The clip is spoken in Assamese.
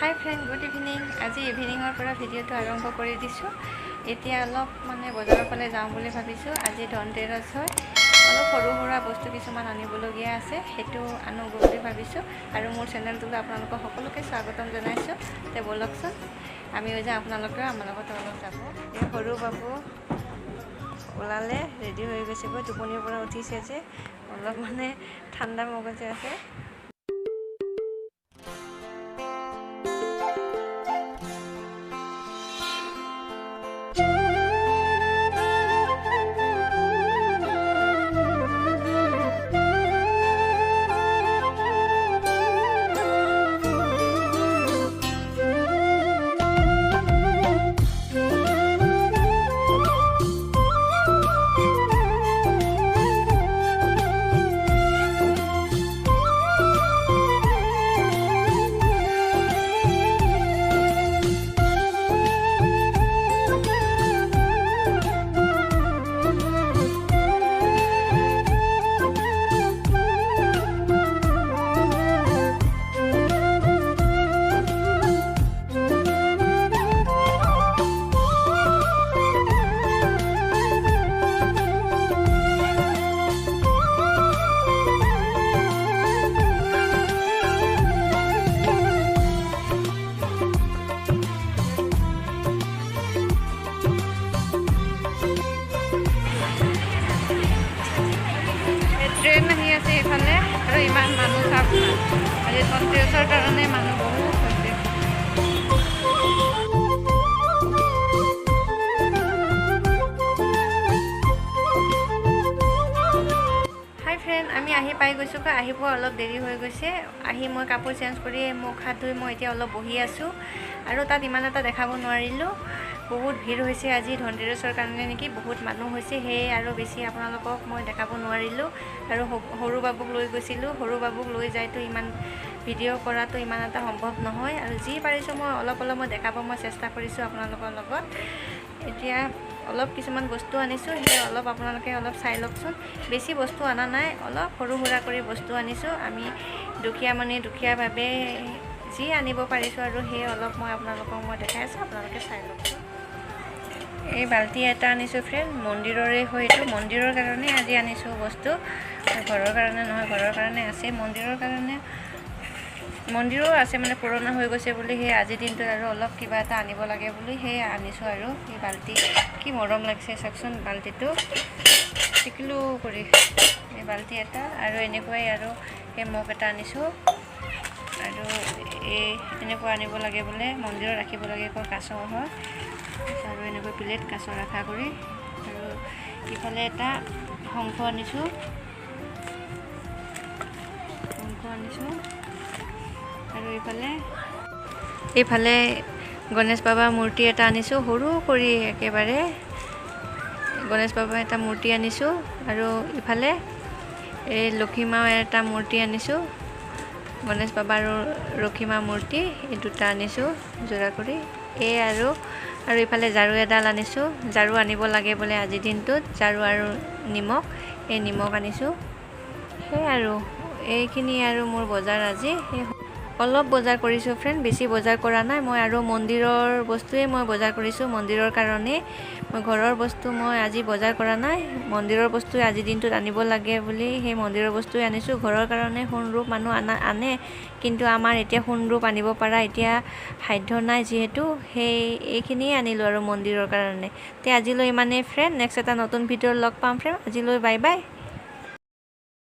হাই ফ্ৰেণ্ড, গুড ইভিনিং। আজি ইভিনিঙৰ পৰা ভিডিঅ'টো আৰম্ভ কৰি দিছোঁ। এতিয়া অলপ বজাৰৰ ফালে যাওঁ বুলি ভাবিছোঁ। আজি ধনতেৰছ হয়, অলপ সৰু সুৰা বস্তু কিছুমান আনিবলগীয়া আছে, সেইটো আনো বুলি ভাবিছোঁ। আৰু মোৰ চেনেলটোলৈ আপোনালোকক সকলোকে স্বাগতম জনাইছোঁ। তে ব'লকচোন আমি হৈ যাওঁ, আপোনালোকেও আমাৰ লগত অলপ যাব। এই সৰু বাবু ওলালে, ৰেডি হৈ গৈছেগৈ, টোপনিৰ পৰা উঠিছে যে অলপ ঠাণ্ডা মগজে আছে। ট্ৰেইন আহি আছে এইফালে, আৰু ইমান মানুহ চাওক না, আজি ধনতেৰছৰ কাৰণে মানুহ বহুত হৈছে। হাই ফ্ৰেণ্ড, আমি আহি পাই গৈছোঁ। আহি পোৱা অলপ দেৰি হৈ গৈছে। আহি মই কাপোৰ চেঞ্জ কৰি মুখ হাত ধুই মই এতিয়া অলপ বহি আছোঁ, আৰু তাত ইমান এটা দেখাব নোৱাৰিলোঁ। বহুত ভিৰ হৈছে আজি ধনতেৰছৰ কাৰণে নেকি, বহুত মানুহ হৈছে, সেয়ে আৰু বেছি আপোনালোকক মই দেখাব নোৱাৰিলোঁ। আৰু সৰু বাবুক লৈ গৈছিলোঁ, সৰু বাবুক লৈ যাইতো ইমান ভিডিঅ' কৰাটো ইমান এটা সম্ভৱ নহয়, আৰু যি পাৰিছোঁ মই অলপ মই দেখাব চেষ্টা কৰিছোঁ আপোনালোকৰ লগত। এতিয়া অলপ কিছুমান বস্তু আনিছোঁ, সেই অলপ আপোনালোকে অলপ চাই লওকচোন। বেছি বস্তু অনা নাই, অলপ সৰু সুৰা কৰি বস্তু আনিছোঁ। আমি দুখীয়াভাৱে যি আনিব পাৰিছোঁ, আৰু সেই অলপ মই আপোনালোকক দেখাই আছোঁ, আপোনালোকে চাই লওকচোন। এই বাল্টি এটা আনিছোঁ ফ্ৰেণ্ড, মন্দিৰৰে হয়, এইটো মন্দিৰৰ কাৰণে আজি আনিছোঁ বস্তু, ঘৰৰ কাৰণে নহয়। ঘৰৰ কাৰণে আছে, মন্দিৰো আছে, পুৰণা হৈ গৈছে বুলি সেই আজিৰ দিনটোত আৰু অলপ কিবা এটা আনিব লাগে বুলি সেয়ে আনিছোঁ। আৰু এই বাল্টি কি মৰম লাগিছে চাওকচোন, বাল্টিটো টিকলো কৰি, এই বাল্টি এটা, আৰু এনেকুৱাই আৰু সেই মগ এটা আনিছোঁ। আৰু এই এনেকুৱা আনিব লাগে বোলে, মন্দিৰত ৰাখিব লাগে কাছৰ হয়, আৰু এনেকৈ প্লেট কাছৰ ৰাখা কৰি। আৰু ইফালে এটা শংখ আনিছোঁ, আৰু এইফালে গণেশ বাবাৰ মূৰ্তি এটা আনিছোঁ, সৰু কৰি একেবাৰে গণেশ বাবাৰ এটা মূৰ্তি আনিছোঁ। আৰু ইফালে এই লক্ষীমাৰ এটা মূৰ্তি আনিছোঁ, গণেশ বাবা আৰু লক্ষীমা মূৰ্তি, এই দুটা আনিছোঁ যোৰা কৰি। আৰু ইফালে ঝাৰু এডাল আনিছোঁ, ঝাৰু আনিব লাগে বোলে আজিৰ দিনটোত, ঝাৰু আৰু নিমখ, এই নিমখ আনিছোঁ। সেই আৰু এইখিনি আৰু মোৰ বজাৰ আজি। অলপ বজাৰ কৰিছোঁ ফ্ৰেণ্ড, বেছি বজাৰ কৰা নাই মই, আৰু মন্দিৰৰ বস্তুৱে মই বজাৰ কৰিছোঁ মন্দিৰৰ কাৰণে। মই ঘৰৰ বস্তু মই আজি বজাৰ কৰা নাই, মন্দিৰৰ বস্তুৱে আজিৰ দিনটোত আনিব লাগে বুলি সেই মন্দিৰৰ বস্তুৱে আনিছোঁ। ঘৰৰ কাৰণে সোণ ৰূপ মানুহ আনে, কিন্তু আমাৰ এতিয়া সোণ ৰূপ আনিব পৰা এতিয়া সাধ্য নাই, যিহেতু এইখিনিয়ে আনিলোঁ আৰু মন্দিৰৰ কাৰণে। তে আজিলৈ ইমানেই ফ্ৰেণ্ড, নেক্সট এটা নতুন ভিডিঅ'ত লগ পাম ফ্ৰেণ্ড। আজিলৈ বাই বাই।